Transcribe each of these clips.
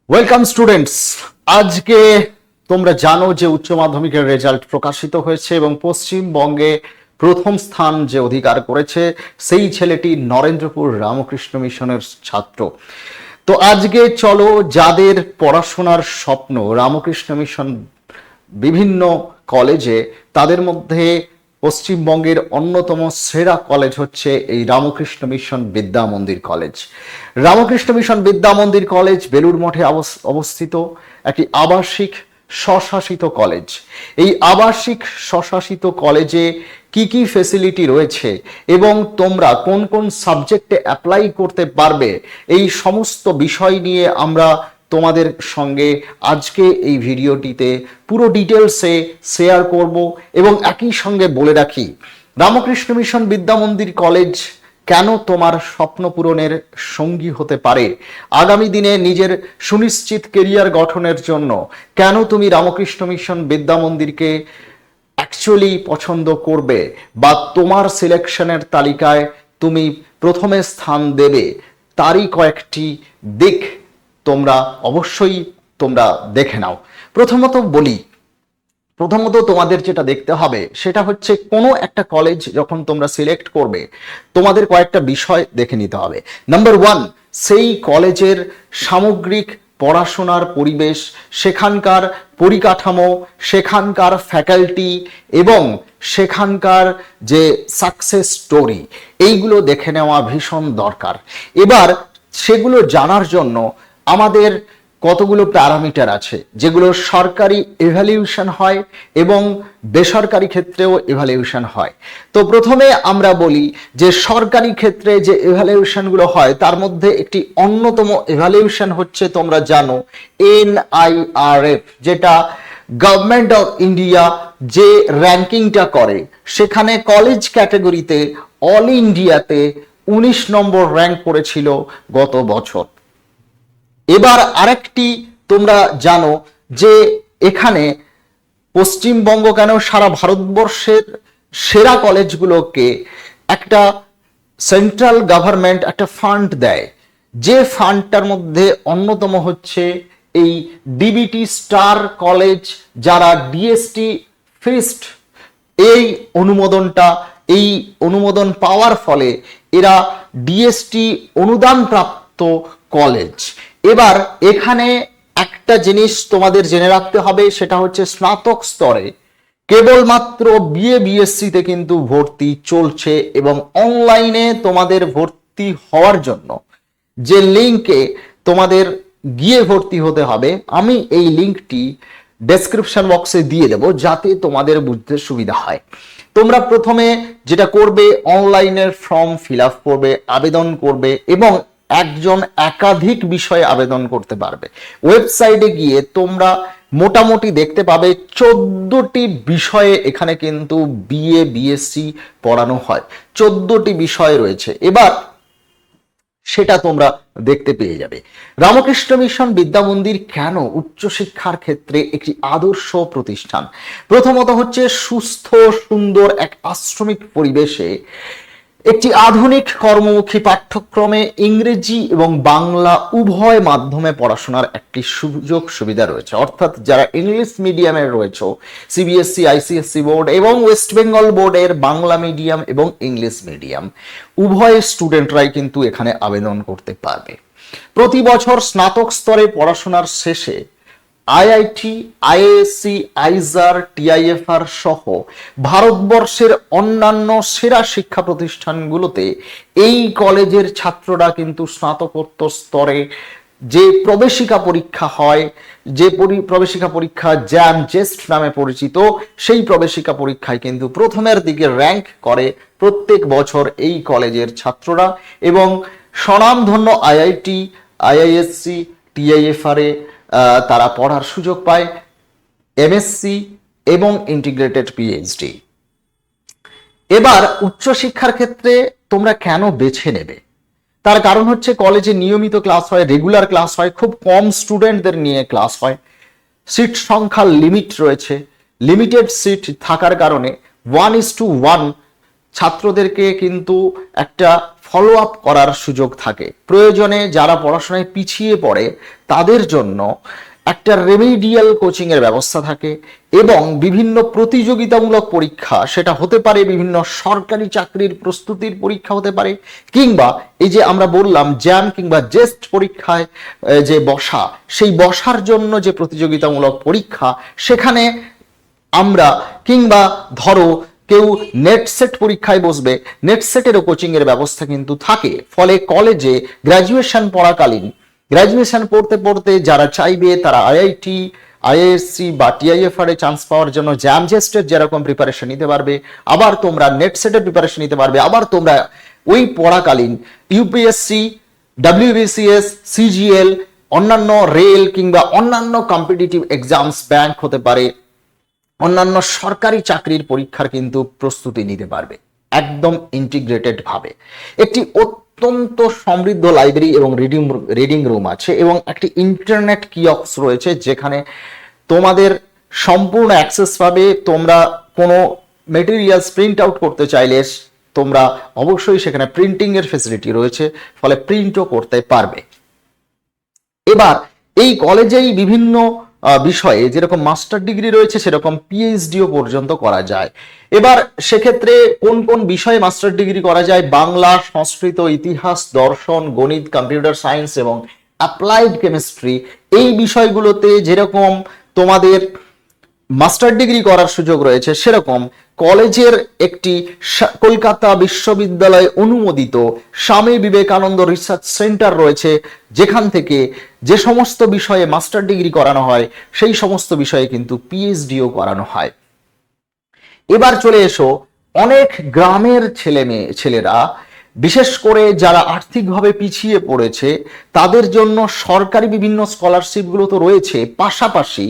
Welcome students. আজকে তোমরা জানো যে উচ্চ মাধ্যমিকের রেজাল্ট প্রকাশিত হয়েছে এবং পশ্চিমবঙ্গে প্রথম স্থান যে অধিকার করেছে সেই ছেলেটি নরেন্দ্রপুর রামকৃষ্ণ মিশনের ছাত্র। তো আজকে চলো, যাদের পড়াশোনার স্বপ্ন রামকৃষ্ণ মিশন বিভিন্ন কলেজে, তাদের মধ্যে পশ্চিমবঙ্গের অন্যতম সেরা কলেজ হচ্ছে এই রামকৃষ্ণ মিশন বিদ্যা মন্দির কলেজ। রামকৃষ্ণ মিশন বিদ্যা মন্দির কলেজ বেলুড় মঠে অবস্থিত একটি আবাসিক স্বশাসিত কলেজ। এই আবাসিক স্বশাসিত কলেজে কি কি ফেসিলিটি রয়েছে এবং তোমরা কোন কোন সাবজেক্টে অ্যাপ্লাই করতে পারবে, এই সমস্ত বিষয় নিয়ে আমরা তোমাদের সঙ্গে আজকে এই ভিডিওটিতে পুরো ডিটেলসে শেয়ার করব। এবং একই সঙ্গে বলে রাখি, রামকৃষ্ণ মিশন বিদ্যা মন্দির কলেজ কেন তোমার স্বপ্ন পূরণের সঙ্গী হতে পারে, আগামী দিনে নিজের সুনিশ্চিত কেরিয়ার গঠনের জন্য কেন তুমি রামকৃষ্ণ মিশন বিদ্যা মন্দিরকে অ্যাকচুয়ালি পছন্দ করবে বা তোমার সিলেকশনের তালিকায় তুমি প্রথমে স্থান দেবে, তারই কয়েকটি দিক তোমরা অবশ্যই দেখে নাও। প্রথমত তোমাদের যেটা দেখতে হবে সেটা হচ্ছে কোনো একটা কলেজ যখন তোমরা সিলেক্ট করবে, তোমাদের কয়েকটা বিষয় দেখে নিতে হবে। নাম্বার ওয়ান, সেই কলেজের সামগ্রিক পড়াশোনার পরিবেশ, সেখানকার পরিকাঠামো, সেখানকার ফ্যাকাল্টি এবং সেখানকার যে সাকসেস স্টোরি, এইগুলো দেখে নেওয়া ভীষণ দরকার। এবার সেগুলো জানার জন্য আমাদের কতগুলো প্যারামিটার আছে, যেগুলো সরকারি এভ্যালুয়েশন হয় এবং বেসরকারি ক্ষেত্রেও এভ্যালুয়েশন হয়। তো প্রথমে আমরা বলি যে সরকারি ক্ষেত্রে যে এভ্যালুয়েশনগুলো হয় তার মধ্যে একটি অন্যতম এভ্যালুয়েশন হচ্ছে, তোমরা জানো, NIRF, যেটা গভর্নমেন্ট অফ ইন্ডিয়া যে র্যাঙ্কিংটা করে, সেখানে কলেজ ক্যাটাগরিতে অল ইন্ডিয়াতে 19 নম্বর র্যাঙ্ক করেছিল গত বছর। এবার আরেকটি তোমরা জানো যে এখানে পশ্চিমবঙ্গ কেন সারা ভারতবর্ষের সেরা কলেজগুলোকে একটা সেন্ট্রাল গভর্নমেন্ট একটা ফান্ড দেয়, যে ফান্ডটার মধ্যে অন্যতম হচ্ছে এই ডিবিটি স্টার কলেজ, যারা ডিএসটি ফিস্ট এই অনুমোদন পাওয়ার ফলে এরা ডিএসটি অনুদান প্রাপ্ত কলেজ। এবার এখানে একটা জিনিস তোমাদের জেনে রাখতে হবে, সেটা হচ্ছে স্নাতক স্তরে কেবলমাত্র বিএসসিতে কিন্তু ভর্তি চলছে এবং অনলাইনে তোমাদের ভর্তি হওয়ার জন্য যে লিঙ্কে তোমাদের গিয়ে ভর্তি হতে হবে, আমি এই লিঙ্কটি ডেসক্রিপশন বক্সে দিয়ে দেব যাতে তোমাদের বুঝতে সুবিধা হয়। তোমরা প্রথমে যেটা করবে, অনলাইনের ফর্ম ফিল আপ করবে, আবেদন করবে এবং একজন একাধিক বিষয়ে আবেদন করতে পারবে। ওয়েবসাইটে গিয়ে তোমরা মোটামুটি দেখতে পাবে 14টি বিষয়ে এখানে কিন্তু বিএসসি পড়ানো হয়, 14টি বিষয় রয়েছে। এবার সেটা তোমরা দেখতে পেয়ে যাবে। রামকৃষ্ণ মিশন বিদ্যা মন্দির কেন উচ্চশিক্ষার ক্ষেত্রে একটি আদর্শ প্রতিষ্ঠান? প্রথমত হচ্ছে সুস্থ সুন্দর এক আশ্রমিক পরিবেশে একটি আধুনিক কর্মমুখী পাঠ্যক্রমে ইংরেজি এবং বাংলা উভয় মাধ্যমে পড়াশোনার একটি সুযোগ সুবিধা রয়েছে। অর্থাৎ যারা ইংলিশ মিডিয়ামের রয়েছে, সিবিএসসি, আইসিএসসি বোর্ড এবং ওয়েস্ট বেঙ্গল বোর্ডের বাংলা মিডিয়াম এবং ইংলিশ মিডিয়াম উভয় স্টুডেন্টরাই কিন্তু এখানে আবেদন করতে পারবে। প্রতি বছর স্নাতক স্তরে পড়াশোনার শেষে আইআইটি, আইএসসি, আইজার, টিআইএফআর সহ ভারতবর্ষের অন্যান্য সেরা শিক্ষা প্রতিষ্ঠানগুলোতে এই কলেজের ছাত্ররা কিন্তু স্নাতকোত্তর স্তরে যে প্রবেশিকা পরীক্ষা হয়, যে প্রবেশিকা পরীক্ষা জেস্ট নামে পরিচিত, সেই প্রবেশিকা পরীক্ষায় কিন্তু প্রথমের দিকে র্যাঙ্ক করে প্রত্যেক বছর এই কলেজের ছাত্ররা এবং স্বনামধন্য আইআইটি, আইআইএসসি, টিআইএফআর এ তারা পড়ার সুযোগ পায়, এমএসসি এবং ইন্টিগ্রেটেড পিএইচডি। এবার উচ্চশিক্ষার ক্ষেত্রে তোমরা কেন বেছে নেবে, তার কারণ হচ্ছে কলেজে নিয়মিত ক্লাস হয়, রেগুলার ক্লাস হয়, খুব কম স্টুডেন্টদের নিয়ে ক্লাস হয়, সিট সংখ্যা লিমিট রয়েছে, লিমিটেড সিট থাকার কারণে 1:1 ছাত্রদেরকে কিন্তু একটা ফলো আপ করার সুযোগ থাকে। প্রয়োজনে যারা পড়াশোনায় পিছিয়ে পড়ে তাদের জন্য একটা রেমিডিয়াল কোচিং এর ব্যবস্থা থাকে এবং বিভিন্ন প্রতিযোগিতামূলক পরীক্ষা, সেটা হতে পারে বিভিন্ন সরকারি চাকরির প্রস্তুতির পরীক্ষা হতে পারে, কিংবা এই যে আমরা বললাম জ্যাম কিংবা জেস্ট পরীক্ষায় যে বসা, সেই বসার জন্য যে প্রতিযোগিতামূলক পরীক্ষা, সেখানে আমরা, কিংবা ধরো কেউ নেট সেট পরীক্ষায় বসবে, নেট সেটেরও কোচিং এর ব্যবস্থা কিন্তু থাকে। ফলে কলেজে গ্র্যাজুয়েশন পড়াকালীন, গ্র্যাজুয়েশন পড়তে পড়তে যারা চাইবে তারা আইআইটি, আইআইএসসি বা টিআইএফআর এ চান্স পাওয়ার জন্য জ্যাম জেস্টের যেরকম প্রিপারেশন নিতে পারবে, আবার তোমরা নেট সেটের প্রিপারেশন নিতে পারবে, আবার তোমরা ওই পড়াকালীন ইউপিএসসি, ডাব্লিউবিসিএস, সিজিএল, অন্যান্য রেল কিংবা অন্যান্য কম্পিটিটিভ এক্সামস, ব্যাংক হতে পারে, অন্যান্য সরকারি চাকরির পরীক্ষার কিন্তু প্রস্তুতি নিতে পারবে একদম ইন্টিগ্রেটেড ভাবে। একটি অত্যন্ত সমৃদ্ধ লাইব্রেরি এবং রিডিং রুম আছে এবং একটি ইন্টারনেট কিয়স্ক রয়েছে যেখানে তোমাদের সম্পূর্ণ অ্যাক্সেস পাবে। তোমরা কোনো মেটেরিয়ালস প্রিন্ট আউট করতে চাইলে তোমরা অবশ্যই সেখানে প্রিন্টিং এর ফেসিলিটি রয়েছে, ফলে প্রিন্টও করতে পারবে। এবার এই কলেজেই বিভিন্ন বিষয়ে যেরকম মাস্টার ডিগ্রি রয়েছে সেরকম পিএইচডিও পর্যন্ত করা যায়। এবার সেক্ষেত্রে কোন কোন বিষয়ে মাস্টার ডিগ্রি করা যায়? বাংলা, সংস্কৃত, ইতিহাস, দর্শন, গণিত, কম্পিউটার সায়েন্স এবং অ্যাপ্লাইড কেমিস্ট্রি, এই বিষয়গুলোতে যেরকম তোমাদের মাস্টার ডিগ্রি করার সুযোগ রয়েছে, সেরকম কলেজের একটি কলকাতা বিশ্ববিদ্যালয় অনুমোদিত স্বামী বিবেকানন্দ রিসার্চ সেন্টার রয়েছে, যেখান থেকে যে সমস্ত বিষয়ে মাস্টার ডিগ্রি করানো হয় সেই সমস্ত বিষয়ে কিন্তু পিএইচডিও করানো হয়। এবার চলে এসো, অনেক গ্রামের ছেলেরা, বিশেষ করে যারা আর্থিকভাবে পিছিয়ে পড়েছে, তাদের জন্য সরকারি বিভিন্ন স্কলারশিপগুলো তো রয়েছে, পাশাপাশি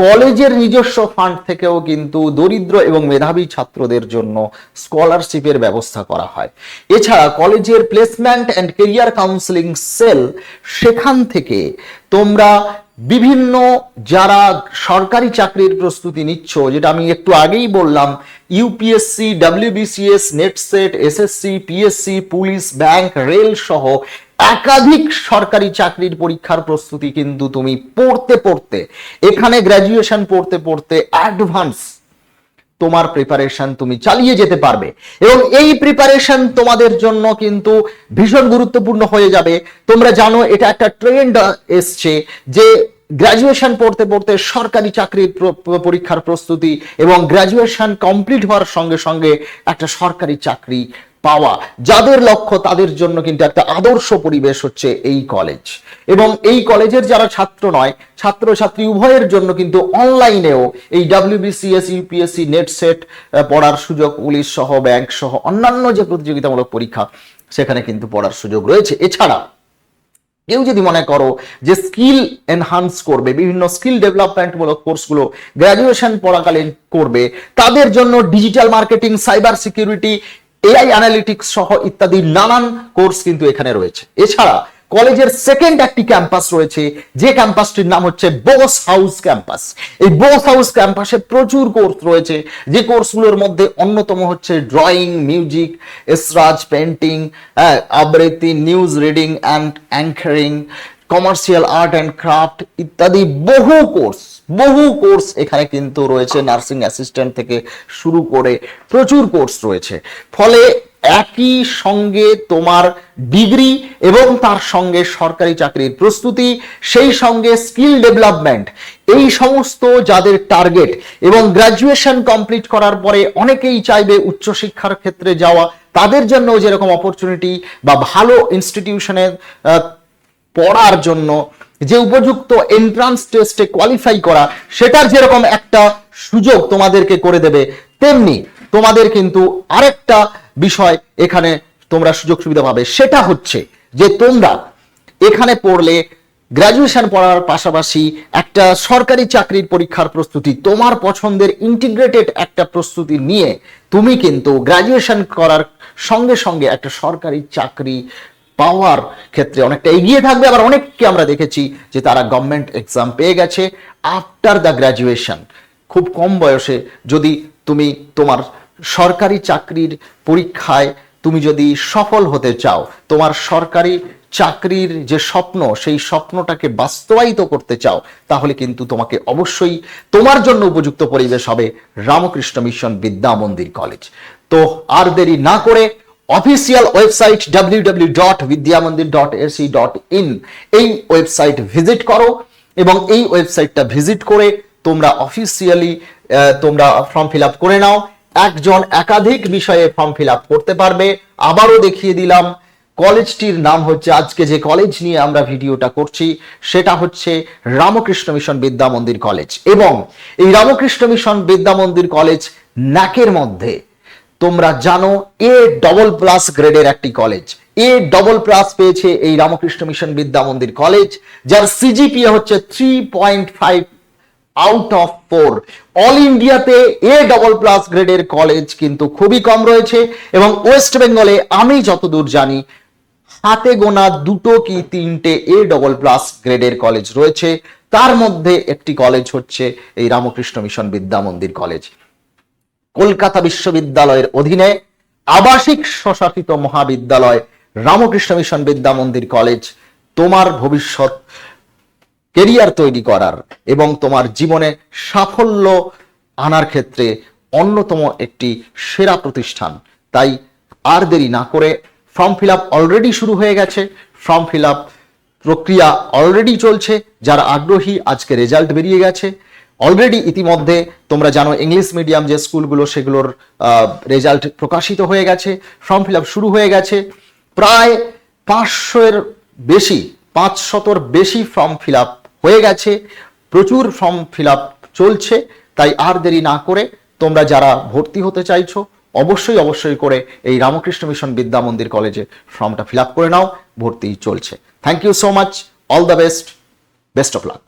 কলেজের নিজস্ব ফান্ড থেকেও কিন্তু দরিদ্র এবং মেধাবী ছাত্রদের জন্য স্কলারশিপের ব্যবস্থা করা হয়। এছাড়া কলেজের placement and career counselling cell, সেখান থেকে তোমরা বিভিন্ন যারা সরকারি চাকরির প্রস্তুতি নিচ্ছ, যেটা আমি একটু আগেই বললাম, UPSC, WBCS, NET SET, SSC, PSC, police, bank, rail সহ একাধিক সরকারি চাকরির পরীক্ষার প্রস্তুতি কিন্তু তুমি পড়তে পড়তে, এখানে গ্র্যাজুয়েশন পড়তে পড়তে অ্যাডভান্স তোমার প্রিপারেশন তুমি চালিয়ে যেতে পারবে এবং এই প্রিপারেশন তোমাদের জন্য কিন্তু ভীষণ গুরুত্বপূর্ণ হয়ে যাবে। তোমরা জানো এটা একটা ট্রেন্ড এসছে যে গ্র্যাজুয়েশন পড়তে পড়তে সরকারি চাকরির পরীক্ষার প্রস্তুতি এবং গ্র্যাজুয়েশন কমপ্লিট হওয়ার সঙ্গে সঙ্গে একটা সরকারি চাকরি পাওয়া, যাদের লক্ষ্য তাদের জন্য কিন্তু একটা আদর্শ পরিবেশ হচ্ছে এই কলেজ। এবং এই কলেজের যারা ছাত্র নয়, ছাত্রছাত্রী উভয়ের জন্য কিন্তু অনলাইনেও এই ডাব্লিউবিসিএস, ইউপিএসসি, নেটসেট পড়ার সুযোগ, পুলিশ সহ, ব্যাংক সহ অন্যান্য যে প্রতিযোগিতামূলক পরীক্ষা সেখানে কিন্তু পড়ার সুযোগ রয়েছে। এছাড়া কেউ যদি মনে করো যে স্কিল এনহান্স করবে, বিভিন্ন স্কিল ডেভেলপমেন্টমূলক কোর্সগুলো গ্র্যাজুয়েশন পড়াকালীন করবে, তাদের জন্য digital marketing, cyber security, AI analytics সহ ইত্যাদি নানান কোর্স কিন্তু এখানে রয়েছে। এছাড়া কলেজের সেকেন্ড একটি ক্যাম্পাস রয়েছে, যে ক্যাম্পাসটির নাম হচ্ছে বোস হাউস ক্যাম্পাস। এই বোস হাউস ক্যাম্পাসে প্রচুর কোর্স রয়েছে, যে কোর্সগুলোর মধ্যে অন্যতম হচ্ছে ড্রয়িং, মিউজিক, এসরাজ, পেন্টিং, আবৃত্তি, news reading and anchoring, commercial art and craft ইত্যাদি বহু কোর্স এখানে কিন্তু রয়েছে। নার্সিং অ্যাসিস্ট্যান্ট থেকে শুরু করে প্রচুর কোর্স রয়েছে। ফলে একই সঙ্গে তোমার ডিগ্রি এবং তার সঙ্গে সরকারি চাকরির প্রস্তুতি, সেই সঙ্গে স্কিল ডেভেলপমেন্ট, এই সমস্ত যাদের টার্গেট, এবং গ্র্যাজুয়েশন কমপ্লিট করার পরে অনেকেই চাইবে উচ্চশিক্ষার ক্ষেত্রে যাওয়া, তাদের জন্য যেরকম অপরচুনিটি বা ভালো ইনস্টিটিউশনে পড়ার জন্য যে উপযুক্ত এন্ট্রান্স টেস্টে কোয়ালিফাই করা, সেটার যেরকম একটা সুযোগ তোমাদেরকে করে দেবে, তেমনি তোমাদের কিন্তু আরেকটা বিষয় এখানে তোমরা সুযোগ সুবিধা পাবে। সেটা হচ্ছে যে তোমরা এখানে পড়লে গ্র্যাজুয়েশন পড়ার পাশাপাশি একটা সরকারি চাকরির পরীক্ষার প্রস্তুতি, তোমার পছন্দের ইন্টিগ্রেটেড একটা প্রস্তুতি নিয়ে তুমি কিন্তু গ্র্যাজুয়েশন করার সঙ্গে সঙ্গে একটা সরকারি চাকরি পাওয়ার ক্ষেত্রে অনেকটা এগিয়ে থাকবে। আবার অনেককে আমরা দেখেছি যে তারা গভর্নমেন্ট এক্সাম পেয়ে গেছে আফটার দ্য গ্র্যাজুয়েশন। খুব কম বয়সে যদি তুমি তোমার সরকারি চাকরির পরীক্ষায় তুমি যদি সফল হতে চাও, তোমার সরকারি চাকরির যে স্বপ্ন সেই স্বপ্নটাকে বাস্তবায়িত করতে চাও, তাহলে কিন্তু তোমাকে অবশ্যই তোমার জন্য উপযুক্ত পরিবেশ হবে রামকৃষ্ণ মিশন বিদ্যা মন্দির কলেজ। তো আর দেরি না করে অফিসিয়াল ওয়েবসাইট www.vidyamandir.ac.in এই ওয়েবসাইট ভিজিট করো এবং এই ওয়েবসাইটটা ভিজিট করে তোমরা অফিসিয়ালি তোমরা ফর্ম ফিল আপ করে নাও। একজন একাধিক বিষয়ে ফর্ম ফিল আপ করতে পারবে। আবারও দেখিয়ে দিলাম, কলেজটির নাম হচ্ছে, আজকে যে কলেজ নিয়ে আমরা ভিডিওটা করছি সেটা হচ্ছে রামকৃষ্ণ মিশন বিদ্যা মন্দির কলেজ। এবং এই রামকৃষ্ণ মিশন বিদ্যা মন্দির কলেজ ন্যাকের মধ্যে তোমরা জানো A++ গ্রেডের একটি কলেজ। A++ পেয়েছে এই রামকৃষ্ণ মিশন বিদ্যা মন্দির কলেজ, যার সিজিপিএ হচ্ছে 3.5 আউট অফ 4। অল ইন্ডিয়াতে A++ গ্রেডের কলেজ কিন্তু খুবই কম রয়েছে এবং ওয়েস্ট বেঙ্গলে আমি যতদূর জানি হাতে গোনা 2 কি 3টে A++ গ্রেডের কলেজ রয়েছে। তার মধ্যে একটি কলেজ হচ্ছে এই রামকৃষ্ণ মিশন বিদ্যা মন্দির কলেজ। কলকাতা বিশ্ববিদ্যালয়ের অধীনে আবাসিক স্বশাসিত মহাবিদ্যালয় রামকৃষ্ণ মিশন বিদ্যা মন্দির কলেজ তোমার ভবিষ্যৎ কেরিয়ার তৈরি করার এবং তোমার জীবনে সাফল্য আনার ক্ষেত্রে অন্যতম একটি সেরা প্রতিষ্ঠান। তাই আর দেরি না করে ফর্ম ফিল আপ অলরেডি শুরু হয়ে গেছে, ফর্ম ফিল আপ প্রক্রিয়া অলরেডি চলছে। যারা আগ্রহী, আজকে রেজাল্ট বেরিয়ে গেছে অলরেডি। ইতিমধ্যে তোমরা জানো ইংলিশ মিডিয়াম যে স্কুলগুলো সেগুলোর রেজাল্ট প্রকাশিত হয়ে গেছে, ফর্ম ফিল আপ শুরু হয়ে গেছে। প্রায় 500-এর বেশি, 500-র বেশি ফর্ম ফিল আপ হয়ে গেছে, প্রচুর ফর্ম ফিল আপ চলছে। তাই আর দেরি না করে তোমরা যারা ভর্তি হতে চাইছো অবশ্যই করে এই রামকৃষ্ণ মিশন বিদ্যা মন্দির কলেজে ফর্মটা ফিল আপ করে নাও, ভর্তি চলছে। Thank you so much, all the best, best of lakh.